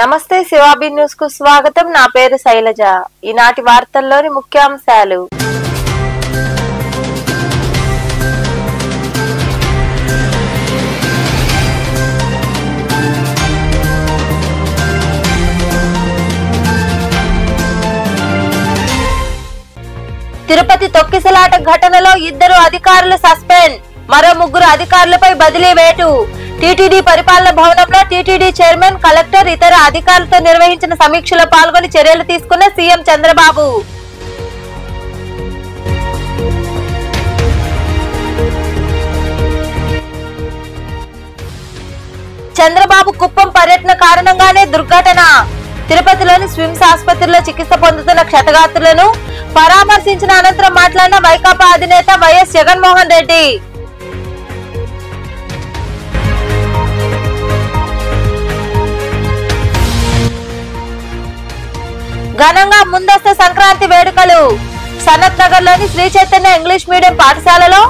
నమస్తే శివాబి న్యూస్ కు స్వాగతం. నా పేరు శైలజ. ఈనాటి వార్తల్లోని ముఖ్యాంశాలు. తిరుపతి తొక్కిసలాట ఘటనలో 2 అధికారులు సస్పెండ్, మరో 3 అధికారులపై బదిలీ వేటు. టీటీడీ పరిపాలన భవనంలో టీటీడీ చైర్మన్, కలెక్టర్, ఇతర అధికారులతో నిర్వహించిన సమీక్షలో పాల్గొని చర్యలు తీసుకున్న సీఎం చంద్రబాబు. చంద్రబాబు కుప్పం పర్యటన కారణంగానే దుర్ఘటన. తిరుపతిలోని స్విమ్స్ ఆసుపత్రిలో చికిత్స పొందుతున్న క్షతగాత్రులను పరామర్శించిన అనంతరం మాట్లాడిన వైకాపా అధినేత వైఎస్ జగన్మోహన్ రెడ్డి. ఘనంగా ముందస్తు సంక్రాంతి వేడుకలు. సనత్ నగర్ లోని శ్రీ చైతన్య ఇంగ్లీష్ మీడియం పాఠశాలలో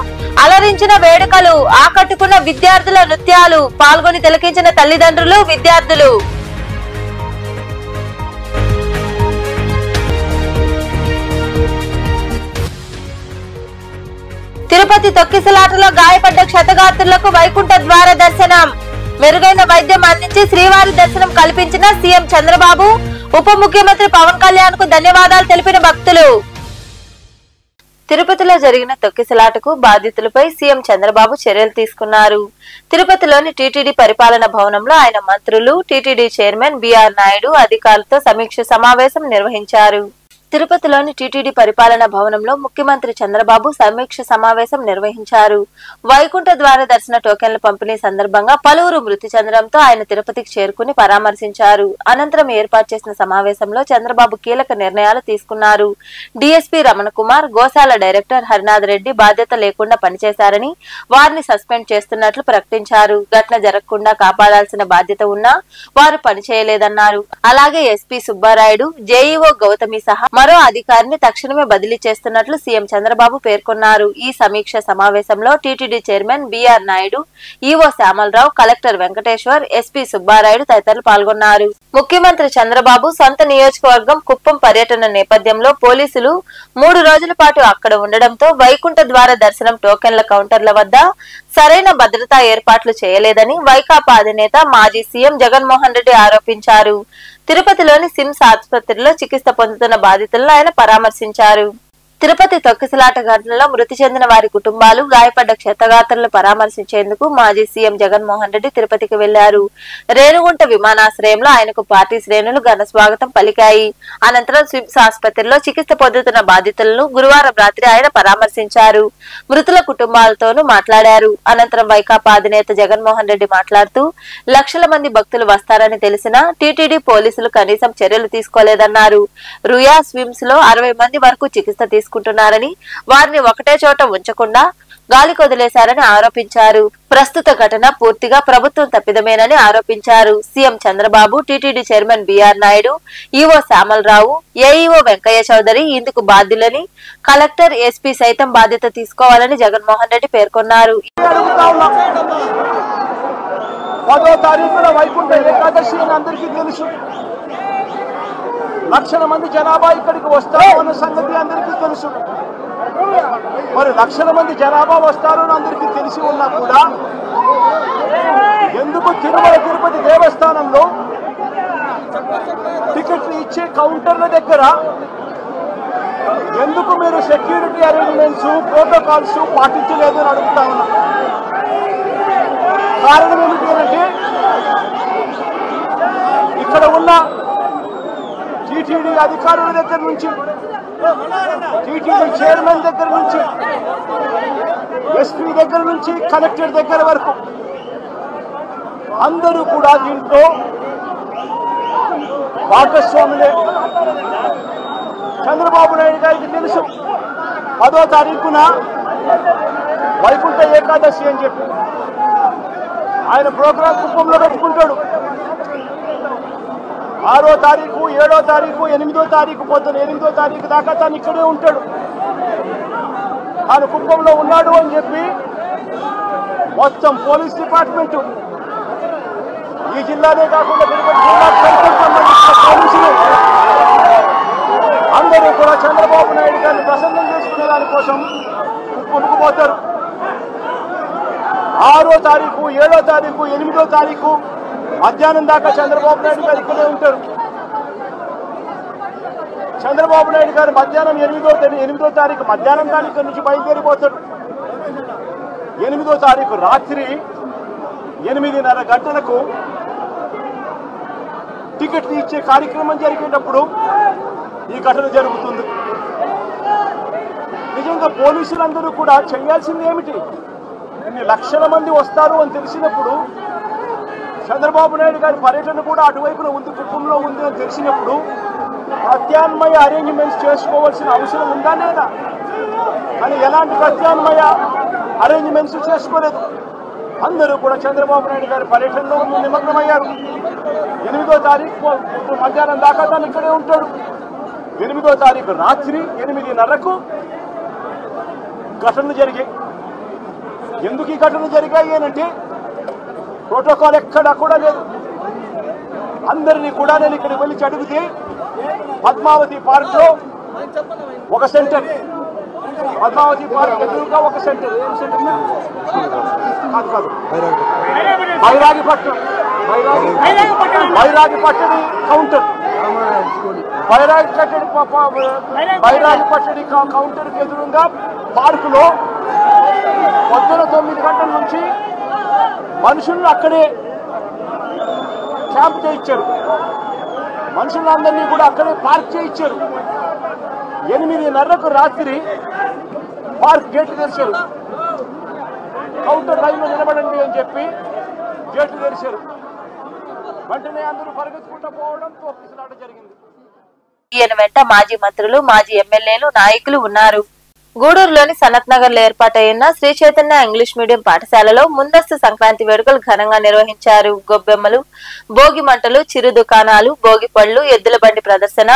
అలరించిన వేడుకలు, ఆకట్టుకున్న విద్యార్థుల నృత్యాలు, పాల్గొని తిలకించిన తల్లిదండ్రులు, విద్యార్థులు. తిరుపతి తొక్కిసలాటలో గాయపడ్డ క్షతగాత్రులకు వైకుంఠ ద్వార దర్శనం, మెరుగైన వైద్యం అందించి శ్రీవారి దర్శనం కల్పించిన సీఎం చంద్రబాబు. ఉప ముఖ్యమంత్రి పవన్ కళ్యాణ్ కు ధన్యవాదాలు తెలిపిన భక్తులు. తిరుపతిలో జరిగిన తొక్కిసలాటకు బాధితులపై సీఎం చంద్రబాబు చర్యలు తీసుకున్నారు. తిరుపతిలోని టీటీడీ పరిపాలన భవనంలో ఆయన మంత్రులు, టీటీడీ చైర్మన్ బిఆర్ నాయుడు అధికారులతో సమీక్ష సమావేశం నిర్వహించారు. తిరుపతిలోని టీటీడీ పరిపాలన భవనంలో ముఖ్యమంత్రి చంద్రబాబు సమీక్ష సమావేశం నిర్వహించారు. వైకుంఠ ద్వార దర్శన టోకెన్ల పంపిణీ సందర్భంగా పలువురు మృతి చెందడంతో ఆయన తిరుపతికి చేరుకుని పరామర్శించారు. అనంతరం ఏర్పాటు చేసిన సమావేశంలో చంద్రబాబు కీలక నిర్ణయాలు తీసుకున్నారు. డీఎస్పీ రమణ కుమార్, గోశాల డైరెక్టర్ హరినాథ్ రెడ్డి బాధ్యత లేకుండా పనిచేశారని వారిని సస్పెండ్ చేస్తున్నట్లు ప్రకటించారు. ఘటన జరగకుండా కాపాడాల్సిన బాధ్యత ఉన్నా వారు పనిచేయలేదన్నారు. అలాగే ఎస్పీ సుబ్బారాయుడు, జేఈఓ గౌతమి సహా మరో అధికారిని తక్షణమే బదిలీ చేస్తున్నట్లు సీఎం చంద్రబాబు పేర్కొన్నారు. ఈ సమీక్ష సమావేశంలో TTD chairman BR Naidu, EO Shyamalarao, collector Venkateshwar, SP Subbarayudu తదితరులు పాల్గొన్నారు. ముఖ్యమంత్రి చంద్రబాబు సొంత నియోజకవర్గం కుప్పం పర్యటన నేపథ్యంలో పోలీసులు 3 రోజుల పాటు అక్కడ ఉండడంతో వైకుంఠ ద్వార దర్శనం టోకెన్ల కౌంటర్ల వద్ద సరైన భద్రతా ఏర్పాట్లు చేయలేదని వైకాపా అధినేత మాజీ సీఎం జగన్మోహన్ రెడ్డి ఆరోపించారు. తిరుపతిలోని సిమ్స్ ఆసుపత్రిలో చికిత్స పొందుతున్న బాధితులను ఆయన పరామర్శించారు. తిరుపతి తొక్కిసలాట ఘటనలో మృతి చెందిన వారి కుటుంబాలు, గాయపడ్డ క్షతగాత్రులను పరామర్శించేందుకు మాజీ సీఎం జగన్మోహన్ రెడ్డి తిరుపతికి వెళ్లారు. రేణుగుంట విమానాశ్రయంలో ఆయనకు పార్టీ శ్రేణులు ఘన స్వాగతం పలికాయి. అనంతరం స్విమ్స్ ఆసుపత్రిలో చికిత్స పొందుతున్న బాధితులను గురువారం రాత్రి ఆయన పరామర్శించారు. మృతుల కుటుంబాలతోనూ మాట్లాడారు. అనంతరం వైకాపా అధినేత జగన్మోహన్ రెడ్డి మాట్లాడుతూ, లక్షల మంది భక్తులు వస్తారని తెలిసినా టీటీడీ పోలీసులు కనీసం చర్యలు తీసుకోలేదన్నారు. రుయా స్విమ్స్ లో 60 మంది వరకు చికిత్స తీసుకుంటున్నారని, వారిని ఒకటే చోట ఉంచకుండా గాలి కొదిలేశారని ఆరోపించారు. ప్రస్తుత ఘటన పూర్తిగా ప్రభుత్వం తప్పిదమేనని ఆరోపించారు. CM Chandrababu, TTD chairman BR Naidu, EO Shyamalarao, AEO Venkaiah Chowdary ఇందుకు బాధ్యులని, కలెక్టర్, ఎస్పీ సైతం బాధ్యత తీసుకోవాలని జగన్మోహన్ రెడ్డి పేర్కొన్నారు. 10వ తారీఖున వైకుంఠ ఏకాదశి అని అందరికీ తెలుసు. లక్షల మంది జనాభా ఇక్కడికి వస్తారు అన్న సంగతి అందరికీ తెలుసు. మరి లక్షల మంది జనాభా వస్తారు అని అందరికీ తెలిసి ఉన్నా కూడా ఎందుకు తిరుమల తిరుపతి దేవస్థానంలో టికెట్లు ఇచ్చే కౌంటర్ల దగ్గర ఎందుకు మీరు సెక్యూరిటీ అరేంజ్మెంట్స్, ప్రోటోకాల్స్ పాటించలేదు అని అడుగుతా ఉన్నా. కారణం ఏమిటి అంటే ఇక్కడ ఉన్న టీటీడీ అధికారుల దగ్గర నుంచి, టీటీడీ చైర్మన్ దగ్గర నుంచి, ఎస్పీ దగ్గర నుంచి, కలెక్టర్ దగ్గర వరకు అందరూ కూడా దీంట్లో భాగస్వాములే. చంద్రబాబు నాయుడు గారికి తెలుసు 10వ తారీఖున వైకుంఠ ఏకాదశి అని చెప్పి ఆయన ప్రోగ్రాం కుప్పంలో పెట్టుకుంటాడు. 6వ తారీఖు, 7వ తారీఖు, 8వ తారీఖు పొద్దున 8వ తారీఖు దాకా తను ఇక్కడే ఉంటాడు. తాను కుప్పంలో ఉన్నాడు అని చెప్పి మొత్తం పోలీస్ డిపార్ట్మెంట్ ఈ జిల్లానే కాకుండా తిరుపతి జిల్లాకు సంబంధించిన పోలీసులు అందరూ కూడా చంద్రబాబు నాయుడు గారిని ప్రసన్నం చేసుకునే దానికోసం కొనుక్కుపోతారు. 6వ తారీఖు, 7వ తారీఖు, 8వ తారీఖు మధ్యాహ్నం దాకా చంద్రబాబు నాయుడు గారు ఇక్కడే ఉంటారు. చంద్రబాబు నాయుడు గారు మధ్యాహ్నం 8వ తారీఖు మధ్యాహ్నం తారీఖు నుంచి బయలుదేరిపోతాడు. 8వ తారీఖు రాత్రి 8:30 గంటలకు టికెట్లు ఇచ్చే కార్యక్రమం జరిగేటప్పుడు ఈ ఘటన జరుగుతుంది. నిజంగా పోలీసులందరూ కూడా చేయాల్సింది ఏమిటి? ఇన్ని లక్షల మంది వస్తారు అని తెలిసినప్పుడు, చంద్రబాబు నాయుడు గారి పర్యటన కూడా అటువైపున ఉంది, కుటుంబంలో ఉంది అని తెలిసినప్పుడు ప్రత్యామ్నాయ అరేంజ్మెంట్స్ చేసుకోవాల్సిన అవసరం ఉందా లేదా? కానీ ఎలాంటి ప్రత్యామ్నాయ అరేంజ్మెంట్స్ చేసుకోలేదు. అందరూ కూడా చంద్రబాబు నాయుడు గారి పర్యటనలో నిమగ్నమయ్యారు. 8వ తారీఖు మధ్యాహ్నం దాకా తను ఇక్కడే ఉంటాడు. 8వ తారీఖు రాత్రి 8:30కు ఘటనలు జరిగాయి. ఎందుకు ఈ ఘటనలు జరిగాయి అంటే ప్రోటోకాల్ ఎక్కడా కూడా లేదు. అందరినీ కూడా నేను ఇక్కడికి వెళ్ళి అడిగితే పద్మావతి పార్క్ లో ఒక సెంటర్, పద్మావతి పార్క్ ఎదురుగా ఒక సెంటర్, ఏం సెంటర్ కాదు బైరాగిపట్నం కౌంటర్, బైరాగిపట్టడి కౌంటర్కి ఎదురుగా పార్కులో పొద్దున 9 గంటల నుంచి మనుషులను అక్కడే క్యాంప్ చేయించారు. మనుషులందరినీ కూడా అక్కడే పార్క్ చేయించారు. 8:30కు రాత్రి పార్క్ గేట్లు తెరిచారు. కౌంటర్ లైన్లో నిలబడండి అని చెప్పి గేట్లు తెరిచారు. వెంటనే అందరూ పరిగెత్తుకుంటూ పోవడం, తోపిసలాట జరిగింది. ఈయన వెంట మాజీ మంత్రులు, మాజీ ఎమ్మెల్యేలు, నాయకులు ఉన్నారు. గూడూరులోని సనత్ నగర్ లో ఏర్పాటైన శ్రీ చైతన్య ఇంగ్లీష్ మీడియం పాఠశాలలో ముందస్తు సంక్రాంతి వేడుకలు ఘనంగా నిర్వహించారు. గొబ్బెమ్మలు, భోగి మంటలు, చిరు దుకాణాలు, భోగి పళ్లు, ఎద్దుల బండి ప్రదర్శన,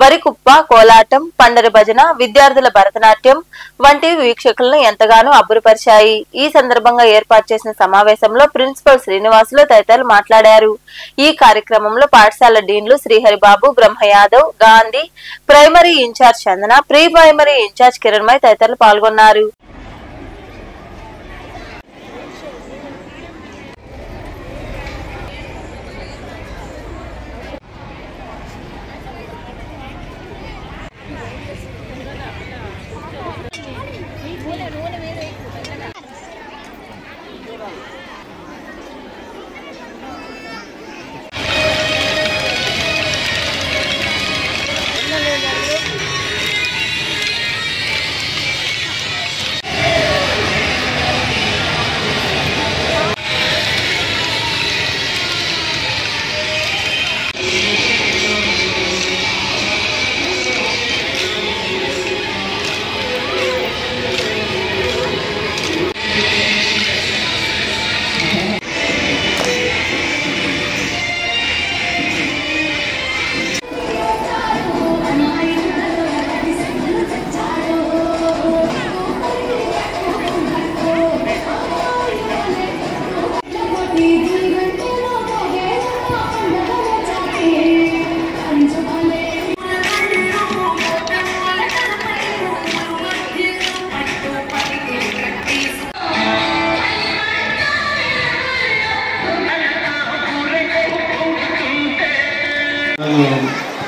వరికుప్ప, కోలాటం, పండరి భజన, విద్యార్థుల భరతనాట్యం వంటివి వీక్షకులను ఎంతగానో అబ్బురపరిచాయి. ఈ సందర్భంగా ఏర్పాటు చేసిన సమావేశంలో ప్రిన్సిపల్ శ్రీనివాసులు తదితరులు మాట్లాడారు. ఈ కార్యక్రమంలో పాఠశాల డీన్లు శ్రీహరిబాబు, బ్రహ్మ యాదవ్, గాంధీ, ప్రైమరీ ఇన్ఛార్జ్ చందన, ప్రీ ప్రైమరీ ఇన్ఛార్జ్ కిరణ్ తదితరులు పాల్గొన్నారు.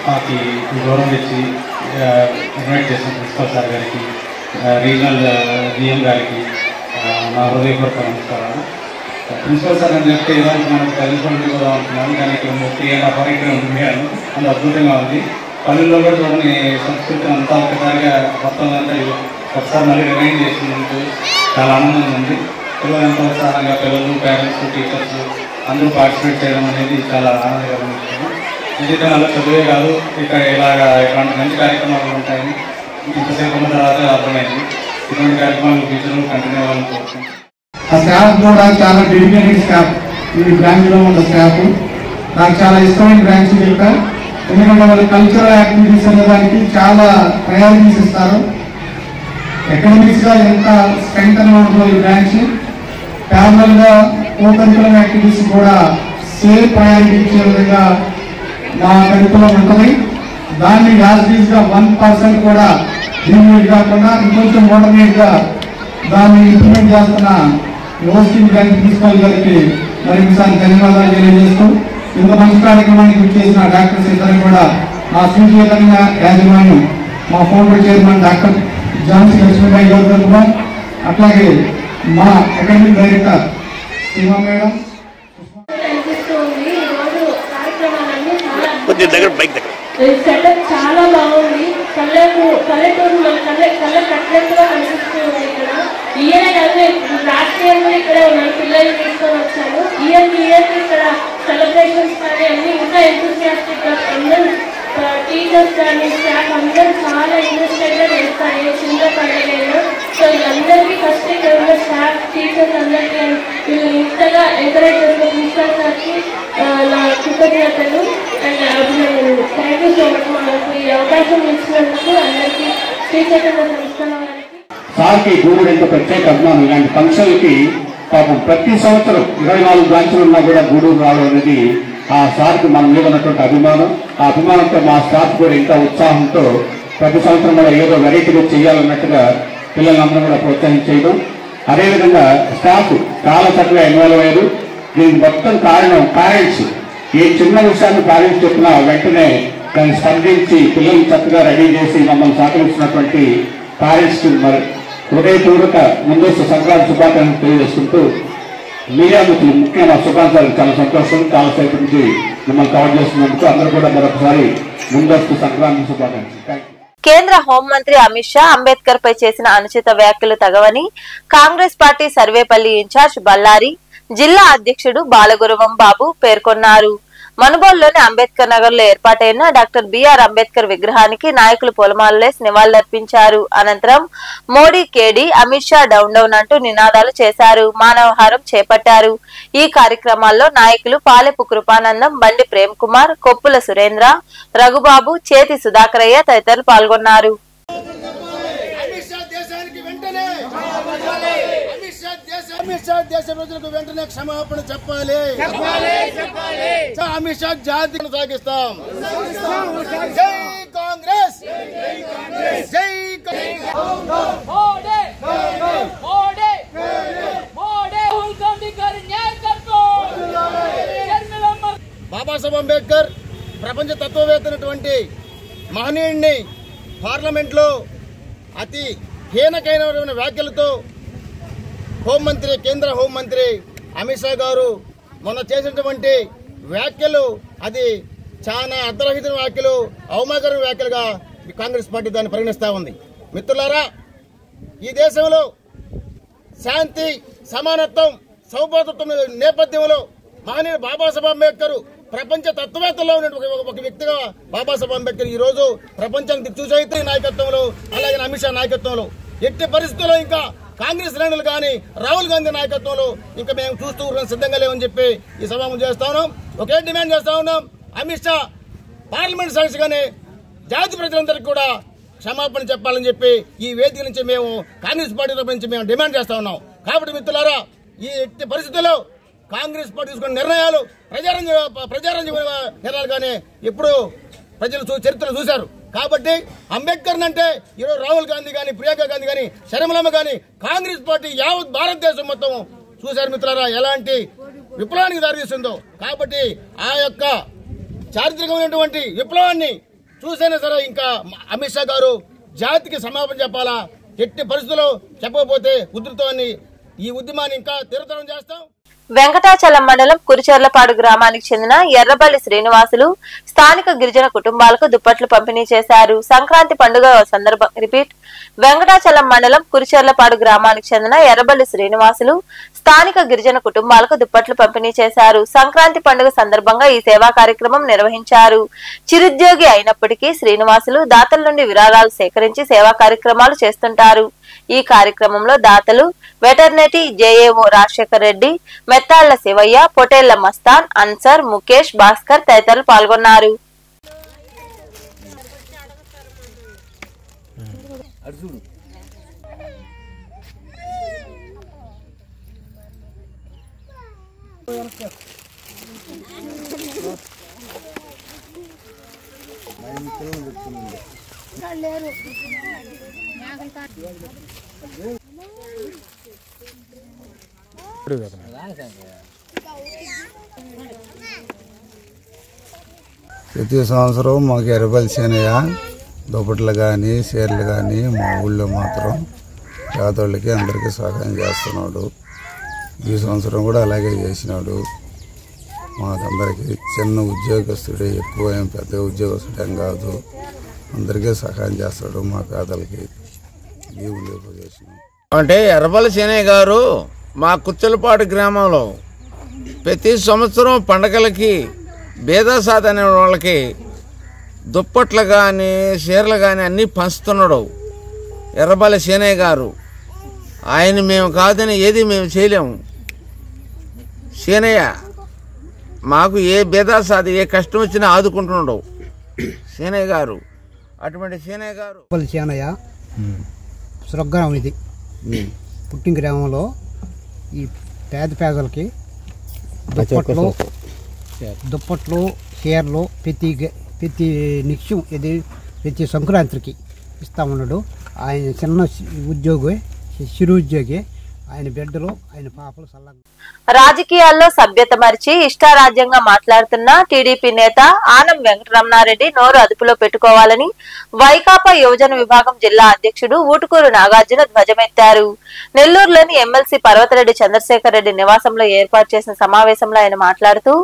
మాకు గౌరవం ఇచ్చి ఇన్వైట్ చేసిన ప్రిన్సిపల్ సార్ గారికి, రీజనల్ డిఎం గారికి నా హృదయపూర్వక నమస్కారాలు. ప్రిన్సిపల్ సార్ అని చెప్తే ఇవాళ మనకు కలిసి కూడా ఉంటున్నాను, కానీ ఇక్కడ 3.5 hours ఇక్కడ ఉంటున్నాను. అది అద్భుతంగా ఉంది. పల్లెల్లో కూడా చూడని సంస్కృతి అంతా ఒకసారిగా మొత్తం అంతా ఒకసారి మళ్ళీ రిమైండ్ చేసినందుకు చాలా ఆనందంగా ఉంది. పిల్లలంతా ఉత్సాహంగా పిల్లలు, పేరెంట్స్, టీచర్స్ అందరూ పార్టిసిపేట్ చేయడం అనేది చాలా ఆనందకరమైన విషయం. జీవితంలో చదువే కాదు, ఇక్కడ ఇట్లాంటి మంచి కార్యక్రమాలు ఉంటాయని ఇంతసేపు ఉన్న తర్వాత అర్థమైంది. ఇటువంటి కార్యక్రమాలు ఫ్యూచర్లో కంటిన్యూ అవ్వాలని కోరుకుంటున్నాను. ఆ స్టాఫ్ కూడా చాలా డెడికేటెడ్ స్టాఫ్. ఈ బ్రాంచ్లో ఉన్న స్టాఫ్ నాకు చాలా ఇష్టమైన బ్రాంచ్ ఇంకా, ఎందుకంటే వాళ్ళు కల్చరల్ యాక్టివిటీస్ అనేదానికి చాలా ప్రయారిటీస్ ఇస్తారు. ఎకడమిక్స్గా ఎంత స్ట్రెంగ్త్ అని ఉంటుందో ఈ బ్రాంచ్, ప్యారలల్గా కో కరికులర్ యాక్టివిటీస్ కూడా సేమ్ ప్రయారిటీ ఇచ్చే విధంగా మా కరికులం ఉంటుంది. దాన్ని యాజ్గా 1% కూడా డిమోట్ కాకుండా ఇంకొంచెం మోడర్నేట్గా దాన్ని ఇంప్లిమెంట్ చేస్తున్న ఓస్టింగ్ బ్యాంక్ ప్రిన్సిపల్ గారికి మరొకసారి ధన్యవాదాలు తెలియజేస్తూ ఇంత మంచి కార్యక్రమానికి విచ్చేసిన డాక్టర్స్ ఇద్దరు కూడా మా శ్రీచైతన్య యాజమాన్యం మా founder chairman doctor Jhansi Lakshmibai గారు తరఫున, అట్లాగే మా academic director Seema madam. Setup చాలా బాగుంది. పల్లెటూరు మన కళ్ళ కట్టినట్టుగా కనిపిస్తుంది. ఇక్కడ ఇయర్ కలిపి లాస్ట్ ఇయర్ కూడా ఇక్కడ మన పిల్లలు తీసుకొని వచ్చాను. ఇయర్ ఇక్కడ సెలబ్రేషన్స్ కానీ అన్ని ఇంకా ఎంతూసియాస్టిక్ గా అందరూ టీచర్స్ కానీ స్టాఫ్ అందరూ చాలా ఇంట్రెస్టెడ్ గా చేస్తారు ఏ చిన్న పండుగ. సో వీళ్ళందరికీ ఫస్ట్ ఇక్కడ ఉన్న స్టాఫ్ టీచర్స్ అందరికీ వీళ్ళు ఇంతగా ఎంకరేజ్ చేసిన ప్రిన్సిపల్ సార్కి నా కృతజ్ఞతలు అండ్ అభినందనలు. Thank you so much. మనకు ఈ అవకాశం ఇచ్చినందుకు అందరికీ శ్రీచైతన్య సంస్థల వారికి సార్కి గూడూరు ఎంతో ప్రత్యేక అభిమానం. ఇలాంటి ఫంక్షన్లకి పాపం ప్రతి సంవత్సరం 24 బ్రాంచ్లు ఉన్నా కూడా గూడూరు రావడం అనేది ఆ సార్కి మన మీద ఉన్నటువంటి అభిమానం. ఆ అభిమానంతో మా స్టాఫ్ కూడా ఇంకా ఉత్సాహంతో ప్రతి సంవత్సరం కూడా ఏదో వెరైటీగా చేయాలన్నట్టుగా పిల్లలందరూ కూడా ప్రోత్సహించేయడం. అదేవిధంగా స్టాఫ్ చాలా చక్కగా ఇన్వాల్వ్ అయ్యారు. దీనికి మొత్తం కారణం పేరెంట్స్. ఏ చిన్న విషయాన్ని పేరెంట్స్ చెప్పినా వెంటనే దాన్ని స్పందించి పిల్లల్ని చక్కగా రెడీ చేసి మమ్మల్ని సహకరిస్తున్నటువంటి పేరెంట్స్కి మరి హృదయపూర్వక ముందస్తు సంక్రాంతి శుభాకాంక్షలు తెలియజేసుకుంటూ మీడియా మిత్రులు ముఖ్యంగా శుభాకాంక్షలు. చాలా సంతోషం. చాలా సేపు నుంచి మిమ్మల్ని కవర్ చేస్తున్నందుకు అందరూ కూడా మరొకసారి ముందస్తు సంక్రాంతి శుభాకాంక్షలు. Thank you. కేంద్ర హోంమంత్రి అమిత్ షా అంబేద్కర్ పై చేసిన అనుచిత వ్యాఖ్యలు తగవని కాంగ్రెస్ పార్టీ సర్వేపల్లి ఇన్ఛార్జ్ బల్లారి జిల్లా అధ్యక్షుడు బాలగురవం బాబు పేర్కొన్నారు. మనుబోలులోని అంబేద్కర్ నగర్ లో ఏర్పాటైన డాక్టర్ బిఆర్ అంబేద్కర్ విగ్రహానికి నాయకులు పూలమాలలేసి నివాళులర్పించారు. అనంతరం మోడీ కేడీ, అమిత్ షా డౌన్ డౌన్ అంటూ నినాదాలు చేశారు. మానవహారం చేపట్టారు. ఈ కార్యక్రమాల్లో నాయకులు పాలెపు కృపానందం, బండి ప్రేమ్ కుమార్, కొప్పుల సురేంద్ర, రఘుబాబు, చేతి సుధాకరయ్య తదితరులు పాల్గొన్నారు. అమిత్ షా దేశ ప్రజలకు వెంటనే క్షమాపణ చెప్పాలి. అమిత్ షా జాతి సాగిస్తాం. జై కాంగ్రెస్, జై బాబాసాహెబ్ అంబేద్కర్ ప్రపంచ తత్వవేత్తనటువంటి మహనీయుడిని పార్లమెంట్ లో అతి హీనకైన వ్యాఖ్యలతో కేంద్ర హోంమంత్రి అమిత్ షా గారు మొన్న చేసినటువంటి వ్యాఖ్యలు అది చాలా అర్ధరహిత వ్యాఖ్యలు, అవమానకర వ్యాఖ్యలుగా కాంగ్రెస్ పార్టీ దాన్ని పరిగణిస్తా ఉంది. మిత్రులారా, ఈ దేశంలో శాంతి, సమానత్వం, సౌభ్రాతృత్వం నేపథ్యంలో మహనీయుడు బాబాసాహెబ్ అంబేద్కర్ ప్రపంచ తత్వవేత్తలో ఉన్న ఒక వ్యక్తిగా బాబాసాహెబ్ అంబేద్కర్ ఈ రోజు ప్రపంచానికి దిక్సూచి నాయకత్వంలో, అలాగే అమిత్ షా నాయకత్వంలో ఎట్టి పరిస్థితుల్లో ఇంకా కాంగ్రెస్ శ్రేణులు కానీ రాహుల్ గాంధీ నాయకత్వంలో ఇంకా మేము చూస్తూ సిద్ధంగా లేవని చెప్పి ఈ సభ చేస్తా ఉన్నాం. ఒకే డిమాండ్ చేస్తా ఉన్నాం. అమిత్ షా పార్లమెంట్ సాక్షిగానే జాతి ప్రజలందరికీ కూడా క్షమాపణ చెప్పాలని చెప్పి ఈ వేదిక నుంచి మేము కాంగ్రెస్ పార్టీ తరఫు నుంచి మేము డిమాండ్ చేస్తా ఉన్నాం. కాబట్టి మిత్రులారా, ఈ ఎట్టి పరిస్థితుల్లో కాంగ్రెస్ పార్టీ తీసుకున్న నిర్ణయాలు ప్రజారంజక నిర్ణయాలు కానీ ఎప్పుడు ప్రజలు చరిత్రలు చూశారు. కాబట్టి అంబేద్కర్ అంటే ఈరోజు రాహుల్ గాంధీ కానీ, ప్రియాంక గాంధీ కానీ, శర్మిలమ్మ కానీ, కాంగ్రెస్ పార్టీ యావత్ భారతదేశం మొత్తం చూశారు మిత్రులారా ఎలాంటి విప్లవానికి దారితీస్తుందో. కాబట్టి ఆ యొక్క చారిత్రకమైనటువంటి విప్లవాన్ని చూసైనా సరే ఇంకా అమిత్ షా గారు జాతికి క్షమాపణ చెప్పాలా. ఎట్టి పరిస్థితుల్లో చెప్పకపోతే ఉధృతాన్ని ఈ ఉద్యమాన్ని ఇంకా తీవ్రతరం చేస్తాం. వెంకటాచలం మండలం కురిచెర్లపాడు గ్రామానికి చెందిన ఎర్రబల్లి శ్రీనివాసులు స్థానిక గిరిజన కుటుంబాలకు దుప్పట్లు పంపిణీ చేశారు. సంక్రాంతి పండుగ వెంకటాచలం మండలం కురిచెర్లపాడు గ్రామానికి చెందిన ఎర్రబల్లి శ్రీనివాసులు స్థానిక గిరిజన కుటుంబాలకు దుప్పట్లు పంపిణీ చేశారు. సంక్రాంతి పండుగ సందర్భంగా ఈ సేవా కార్యక్రమం నిర్వహించారు. చిరుద్యోగి అయినప్పటికీ శ్రీనివాసులు దాతల నుండి విరాళాలు సేకరించి సేవా కార్యక్రమాలు చేస్తుంటారు. ఈ కార్యక్రమంలో దాతలు వెటర్నరీ జేఏఓ రాజశేఖర్ రెడ్డి, మెత్తాళ్ల శివయ్య, పొటేళ్ల మస్తాన్, అన్సర్, ముఖేష్, భాస్కర్ తదితరులు పాల్గొన్నారు. ప్రతి సంవత్సరం మాకు ఎర్రబల్లి శనయ్య దుప్పట్లు కానీ చీరలు కానీ మా ఊళ్ళో మాత్రం పేదోళ్ళకి అందరికీ సహాయం చేస్తున్నాడు. ఈ సంవత్సరం కూడా అలాగే చేసినాడు. మాకందరికీ చిన్న ఉద్యోగస్తుడే, ఎక్కువ ఏం పెద్ద ఉద్యోగస్తుడేం కాదు, అందరికీ సహాయం చేస్తాడు మా పేదలకి. అంటే ఎర్రబల్లి శనయ్య గారు మా కుచ్చలపాడు గ్రామంలో ప్రతి సంవత్సరం పండగలకి బేదాసాద్ అనే వాళ్ళకి దుప్పట్లు కానీ చీరలు కానీ అన్నీ పంచుతున్నాడు ఎర్రబల్లి శనయ్య గారు. ఆయన మేము కాదని ఏది మేము చేయలేము. శనయ్య మాకు ఏ బేదాసాద్ ఏ కష్టం వచ్చినా ఆదుకుంటున్నాడు శనయ్య గారు. అటువంటి శనయ్య గారు శనయ్య స్వగ్రామం ఇది. పుట్టిన గ్రామంలో ఈ పేదలకి దుప్పట్లు చీరలు ప్రతి నిత్యం ఇది ప్రతి సంక్రాంతికి ఇస్తా ఉన్నాడు. ఆయన చిన్న ఉద్యోగి, చిరు ఉద్యోగి. ఆయన బిడ్డలు, ఆయన పాపలు సల్లంగా. రాజకీయాల్లో సభ్యత మరిచి ఇష్టారాజ్యంగా మాట్లాడుతున్న టీడీపీ నేత ఆనం వెంకటరమణారెడ్డి నోరు అదుపులో పెట్టుకోవాలని వైకాపా యువజన విభాగం జిల్లా అధ్యక్షుడు ఊటుకూరు నాగార్జున ధ్వజమెత్తారు. నెల్లూరులోని ఎమ్మెల్సీ పర్వతరెడ్డి చంద్రశేఖర్ రెడ్డి నివాసంలో ఏర్పాటు చేసిన సమావేశంలో ఆయన మాట్లాడుతూ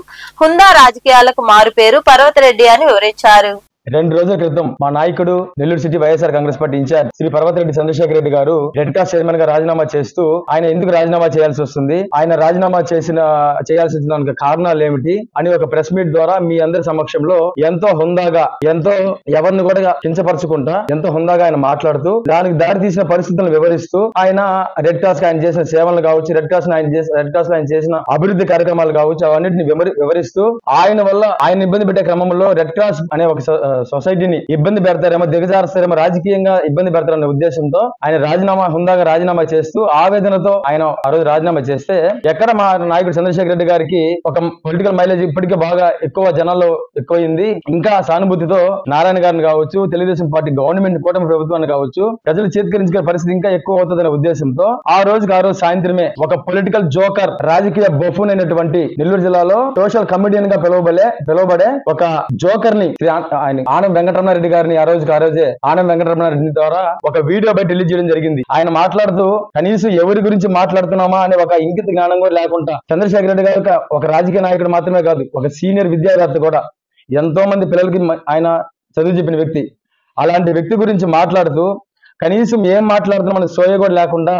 హుందా రాజకీయాలకు మారుపేరు పర్వతరెడ్డి అని వివరించారు. 2 రోజుల క్రితం మా నాయకుడు Nellore city YSR Congress party incharge Shri Parvathareddy Chandrashekar Reddy గారు రెడ్ క్రాస్ చైర్మన్ గా రాజీనామా చేస్తూ ఆయన ఎందుకు రాజీనామా చేయాల్సి వస్తుంది, ఆయన రాజీనామా చేయాల్సిన కారణాలు ఏమిటి అని ఒక ప్రెస్ మీట్ ద్వారా మీ అందరి సమక్షంలో ఎంతో హుందాగా, ఎంతో ఎవరిని కూడా కించపరచుకుంటా ఎంతో హుందాగా ఆయన మాట్లాడుతూ దానికి దారి తీసిన పరిస్థితులను వివరిస్తూ ఆయన రెడ్ క్రాస్ ఆయన చేసిన సేవలు కావచ్చు, రెడ్ క్రాస్ లో ఆయన చేసిన అభివృద్ధి కార్యక్రమాలు కావచ్చు, అవన్నింటిని వివరిస్తూ ఆయన వల్ల ఆయన ఇబ్బంది పెట్టే క్రమంలో రెడ్ క్రాస్ అనే ఒక సొసైటీని ఇబ్బంది పెడతారేమో, దిగజారుస్తారేమో, రాజకీయంగా ఇబ్బంది పెడతారనే ఉద్దేశంతో ఆయన హుందాగా రాజీనామా చేస్తూ ఆవేదనతో ఆయన ఆ రోజు రాజీనామా చేస్తే ఎక్కడ మా నాయకుడు చంద్రశేఖర్ రెడ్డి గారికి ఒక పొలిటికల్ మైలేజ్ ఇప్పటికే బాగా ఎక్కువ జనాల్లో ఎక్కువైంది. ఇంకా సానుభూతితో నారాయణ గారిని కావచ్చు, తెలుగుదేశం పార్టీ గవర్నమెంట్ కూటమి ప్రభుత్వాన్ని కావచ్చు ప్రజలు చేతికరించుకునే పరిస్థితి ఇంకా ఎక్కువ అవుతుందనే ఉద్దేశంతో ఆ రోజు సాయంత్రమే ఒక పొలిటికల్ జోకర్, రాజకీయ బఫూన్ అయినటువంటి నెల్లూరు జిల్లాలో సోషల్ కమిడియన్ గా పిలువబడే ఒక జోకర్ ని ఆనం వెంకటరమణారెడ్డి గారిని ఆ రోజే ఆనం వెంకటరమణారెడ్డి ద్వారా ఒక వీడియో బయట రిలీజ్ చేయడం జరిగింది. ఆయన మాట్లాడుతూ కనీసం ఎవరి గురించి మాట్లాడుతున్నామా అనే ఒక ఇంకిత జ్ఞానం కూడా లేకుండా చంద్రశేఖర్ రెడ్డి గారు ఒక రాజకీయ నాయకుడు మాత్రమే కాదు, ఒక సీనియర్ విద్యావేత్త కూడా, ఎంతో మంది పిల్లలకి ఆయన చదువు చెప్పిన వ్యక్తి. అలాంటి వ్యక్తి గురించి మాట్లాడుతూ కనీసం ఏం మాట్లాడుతున్నా సోయ కూడా లేకుండా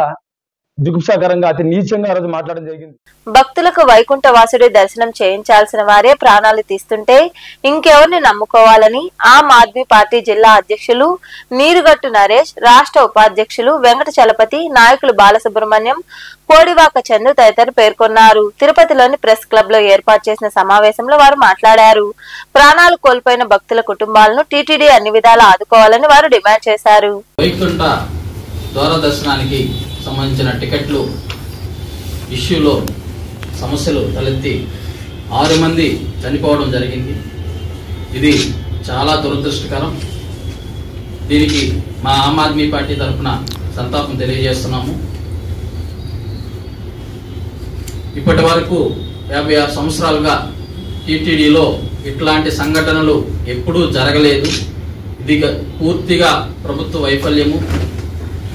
దిగుసాకరంగా అతి నీచంగా ఆ రోజు మాట్లాడడం జరిగింది. భక్తులకు వైకుంఠ వాసుడి దర్శనం చేయించాల్సిన వారే ప్రాణాలు తీస్తుంటే ఇంకెవరిని నమ్ముకోవాలని ఆమ్ ఆద్మీ పార్టీ జిల్లా అధ్యక్షులు నీరుగట్టు నరేష్, రాష్ట్ర ఉపాధ్యక్షులు వెంకట చలపతి, నాయకులు బాలసుబ్రహ్మణ్యం, కోడివాక చంద్రు తదితరులు పేర్కొన్నారు. తిరుపతిలోని ప్రెస్ క్లబ్ లో ఏర్పాటు చేసిన సమావేశంలో వారు మాట్లాడారు. ప్రాణాలు కోల్పోయిన భక్తుల కుటుంబాలను టీటీడీ అన్ని విధాలా ఆదుకోవాలని వారు డిమాండ్ చేశారు. వైకుంఠ ద్వార దర్శనానికి సంబంధించిన టికెట్లు ఇష్యూలో సమస్యలు తలెత్తి 6 మంది చనిపోవడం జరిగింది. ఇది చాలా దురదృష్టకరం. దీనికి మా ఆమ్ ఆద్మీ పార్టీ తరఫున సంతాపం తెలియజేస్తున్నాము. ఇప్పటి వరకు 56 సంవత్సరాలుగా టీటీడీలో ఇట్లాంటి సంఘటనలు ఎప్పుడూ జరగలేదు. ఇది పూర్తిగా ప్రభుత్వ వైఫల్యము.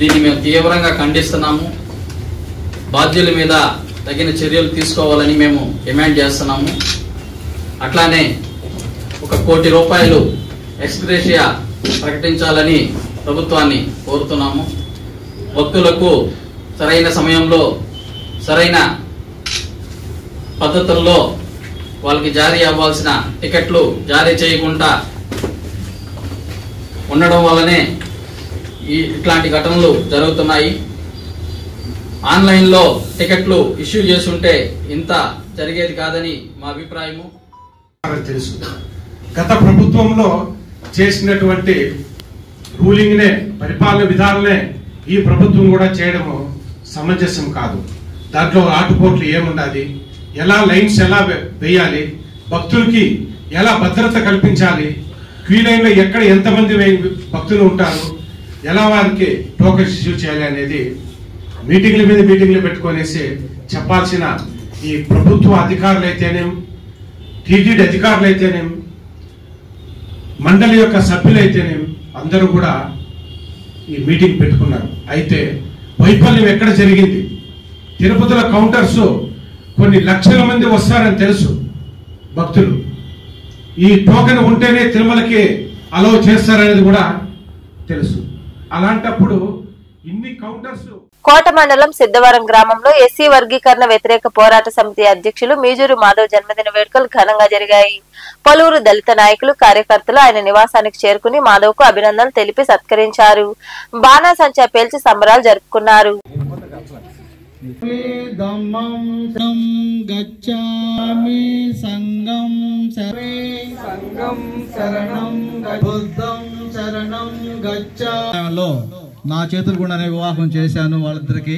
దీన్ని మేము తీవ్రంగా ఖండిస్తున్నాము. బాధ్యుల మీద తగిన చర్యలు తీసుకోవాలని మేము డిమాండ్ చేస్తున్నాము. అట్లానే 1 కోటి రూపాయలు ఎక్స్గ్రేషియా ప్రకటించాలని ప్రభుత్వాన్ని కోరుతున్నాము. భక్తులకు సరైన సమయంలో సరైన పద్ధతుల్లో వాళ్ళకి జారీ అవ్వాల్సిన టికెట్లు జారీ చేయకుండా ఉండడం వల్లనే ఇట్లాంటి ఘటనలు జరుగుతున్నాయి. ఆన్లైన్లో టికెట్లు ఇష్యూ చేస్తుంటే ఇంత జరిగేది కాదని మా అభిప్రాయము. తెలుసు గత ప్రభుత్వంలో చేసినటువంటి రూలింగ్నే, పరిపాలన విధానమే ఈ ప్రభుత్వం కూడా చేయడము సమంజసం కాదు. దాంట్లో ఆటుపోట్లు ఏముండాలి, ఎలా లైన్స్ ఎలా వేయాలి, భక్తులకి ఎలా భద్రత కల్పించాలి, క్యూ లైన్లో ఎక్కడ ఎంతమంది భక్తులు ఉంటారు, ఎలా వారికి టోకెన్స్ ఇష్యూ చేయాలి అనేది మీటింగ్ల మీద మీటింగ్లు పెట్టుకునేసి చెప్పాల్సిన ఈ ప్రభుత్వ అధికారులు అయితేనేం, టీటీడీ అధికారులు అయితేనేం, మండలి యొక్క సభ్యులైతేనేం అందరూ కూడా ఈ మీటింగ్ పెట్టుకున్నారు. అయితే వైఫల్యం ఎక్కడ జరిగింది? తిరుపతిలో కౌంటర్స్ కొన్ని లక్షల మంది వస్తారని తెలుసు భక్తులు. ఈ టోకెన్ ఉంటేనే తిరుమలకి అలౌ చేస్తారనేది కూడా తెలుసు. అలాంటప్పుడు ఇన్ని కౌంటర్స్. కోట మండలం సిద్ధవరం గ్రామంలో ఎస్సీ వర్గీకరణ వ్యతిరేక పోరాట సమితి అధ్యక్షులు మీజూరు మాధవ్ జన్మదిన వేడుకలు ఘనంగా జరిగాయి. పలువురు దళిత నాయకులు, కార్యకర్తలు ఆయన నివాసానికి చేరుకుని మాధవ్ కు అభినందనలు తెలిపి సత్కరించారు. బాణాసంచా పేల్చి సంబరాలు జరుపుకున్నారు. నా చేతులు కూడా వివాహం చేశాను వాళ్ళిద్దరికి.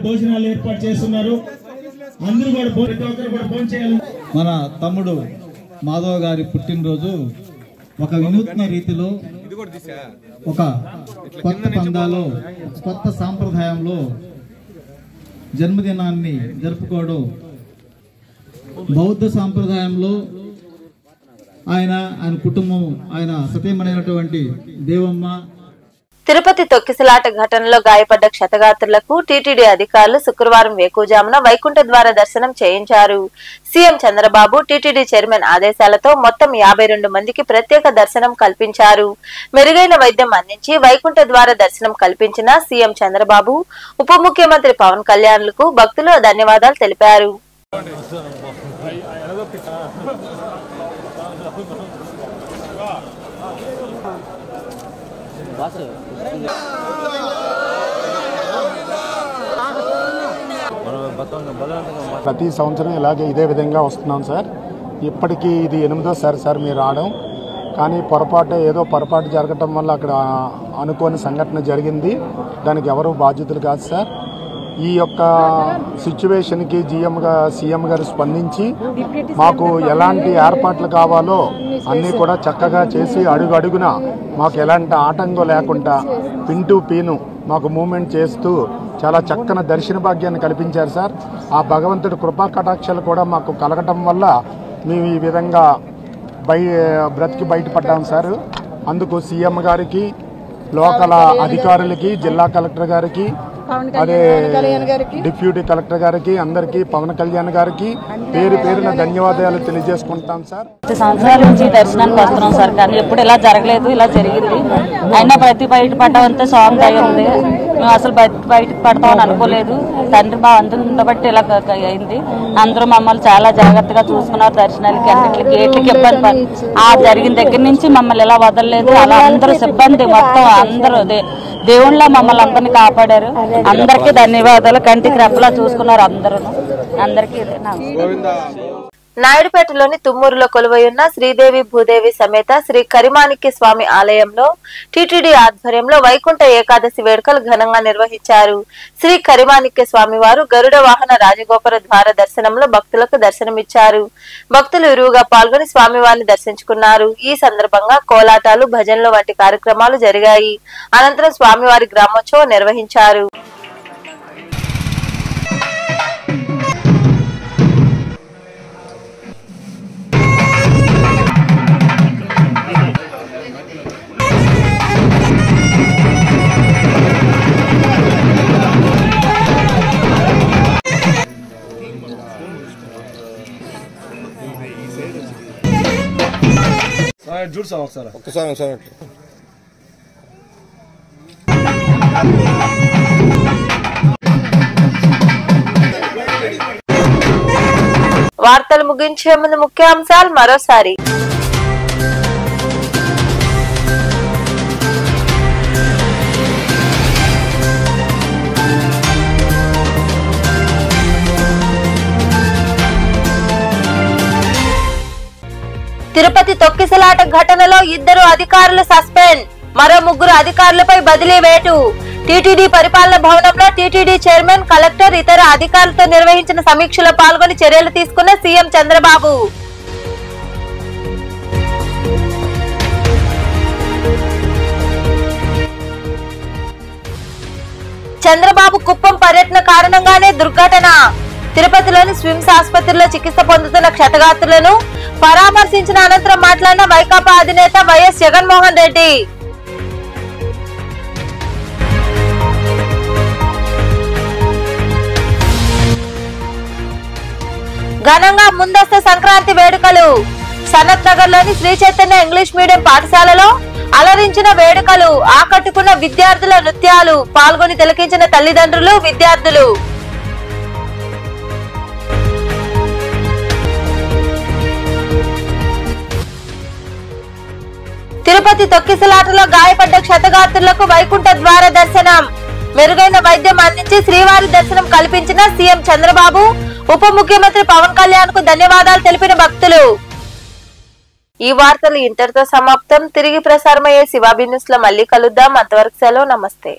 భోజనాలు ఏర్పాటు చేస్తున్నారు. అందరూ కూడా భోజనం చేయాలి. మన తమ్ముడు మాధవ్ గారి పుట్టినరోజు ఒక వినూత్న రీతిలో, ఒక కొత్త పందాలో, కొత్త సాంప్రదాయంలో జన్మదినాన్ని జరుపుకోవడం. బౌద్ధ సాంప్రదాయంలో ఆయన కుటుంబం, ఆయన సతీమణైనటువంటి దేవమ్మ. తిరుపతి తొక్కిసలాట ఘటనలో గాయపడ్డ క్షతగాత్రులకు టీటీడీ అధికారులు శుక్రవారం వేకువజామున వైకుంఠ ద్వార దర్శనం చేయించారు. సీఎం చంద్రబాబు టీటీడీ చైర్మన్ ఆదేశాలతో మొత్తం 52 మందికి ప్రత్యేక దర్శనం కల్పించారు. మెరుగైన వైద్యం అందించి వైకుంఠ ద్వార దర్శనం కల్పించిన సీఎం చంద్రబాబు, ఉప ముఖ్యమంత్రి పవన్ కళ్యాణ్లకు భక్తులు ధన్యవాదాలు తెలిపారు. ప్రతి సంవత్సరం ఇలాగే ఇదే విధంగా వస్తున్నాం సార్. ఇప్పటికీ ఇది 8వ సార్ మీరు రావడం. కానీ ఏదో పొరపాటు జరగటం వల్ల అక్కడ అనుకోని సంఘటన జరిగింది. దానికి ఎవరు బాధ్యతలు కాదు సార్. ఈ యొక్క సిచ్యువేషన్కి సీఎం గారు స్పందించి మాకు ఎలాంటి ఏర్పాట్లు కావాలో అన్నీ కూడా చక్కగా చేసి అడుగు అడుగున మాకు ఎలాంటి ఆటంకం లేకుండా పిన్ టు పిన్ మాకు మూమెంట్ చేస్తూ చాలా చక్కని దర్శన భాగ్యాన్ని కల్పించారు సార్. ఆ భగవంతుడి కృపా కటాక్షాలు కూడా మాకు కలగటం వల్ల మేము ఈ విధంగా బ్రతికి బయటపడ్డాం సార్. అందుకు సీఎం గారికి, లోకల్ అధికారులకి, జిల్లా కలెక్టర్ గారికి, అదే డిప్యూటీ కలెక్టర్ గారికి, అందరికీ, పవన్ కళ్యాణ్ గారికి పేరున ధన్యవాదాలు తెలియజేసుకుంటాం సార్. సంవత్సరాల నుంచి దర్శనానికి వస్తున్నాం సార్, కానీ ఎప్పుడు ఇలా జరగలేదు. ఇలా జరిగింది. అయినా బయట పడ్డామంటే స్వామి దయ ఉంది. మేము అసలు బయటకు పడతామని అనుకోలేదు. తండ్రి మా అందరూ ఉండబట్టి ఇలా అయింది. అందరూ మమ్మల్ని చాలా జాగ్రత్తగా చూసుకున్నారు. దర్శనాలకి అన్నిటికి గేట్లకి ఇబ్బంది ఆ జరిగిన దగ్గర నుంచి మమ్మల్ని ఇలా వదలలేదు. అలా అందరూ సిబ్బంది మొత్తం అందరూ దేవుళ్ళ మమ్మల్ని అందరినీ కాపాడారు. అందరికీ ధన్యవాదాలు. కంటికి రెప్పలా చూసుకున్నారు అందరూ. అందరికీ నాయుడుపేటలోని తుమ్మూరులో కొలువైయున్న శ్రీదేవి భూదేవి సమేత శ్రీ కరిమాణిక్య స్వామి ఆలయంలో టీటీడీ ఆధ్వర్యంలో వైకుంఠ ఏకాదశి వేడుకలు ఘనంగా నిర్వహించారు. శ్రీ కరిమాణిక్య స్వామి వారు గరుడ వాహన రాజగోపుర ద్వార దర్శనంలో భక్తులకు దర్శనమిచ్చారు. భక్తులు ఇరువుగా పాల్గొని స్వామివారిని దర్శించుకున్నారు. ఈ సందర్భంగా కోలాటాలు, భజనలు వంటి కార్యక్రమాలు జరిగాయి. అనంతరం స్వామివారి గ్రామోత్సవం నిర్వహించారు. ఒక్కసారి వార్తలు ముగించే ముందు ముఖ్యాంశాలు మరోసారి. తిరుపతి తొక్కిసలాట ఘటనలో 2 అధికారులు సస్పెండ్, మరో 3 అధికారులపై బదిలీ వేటు. టీటీడీ పరిపాలన భవనంలో టీటీడీ చైర్మన్, కలెక్టర్, ఇతర అధికారులతో నిర్వహించిన సమీక్షలో పాల్గొని చర్యలు తీసుకున్న సీఎం చంద్రబాబు. చంద్రబాబు కుప్పం పర్యటన కారణంగానే దుర్ఘటన. తిరుపతిలోని స్విమ్స్ ఆసుపత్రిలో చికిత్స పొందుతున్న క్షతగాత్రులను పరామర్శించిన అనంతరం మాట్లాడిన వైకాపా అధినేత వైఎస్ జగన్మోహన్ రెడ్డి. ఘనంగా ముందస్తు సంక్రాంతి వేడుకలు. సనత్ నగర్ లోని శ్రీ చైతన్య ఇంగ్లీష్ మీడియం పాఠశాలలో అలరించిన వేడుకలు, ఆకట్టుకున్న విద్యార్థుల నృత్యాలు, పాల్గొని తిలకించిన తల్లిదండ్రులు, విద్యార్థులు. తిరుపతి తొక్కిసలాటలో గాయపడ్డ క్షతగాత్రులకు వైకుంఠ ద్వార దర్శనం. మెరుగైన వైద్యం అందించి శ్రీవారి దర్శనం కల్పించిన సీఎం చంద్రబాబు, ఉప ముఖ్యమంత్రి పవన్ కళ్యాణ్ కు ధన్యవాదాలు తెలిపిన భక్తులు. ఈ వార్తలు ఇంతటితో సమాప్తం. తిరిగి ప్రసారమయ్యే శివాబి న్యూస్ లో మళ్ళీ కలుద్దాం. అంతవరకు సెలవు. నమస్తే.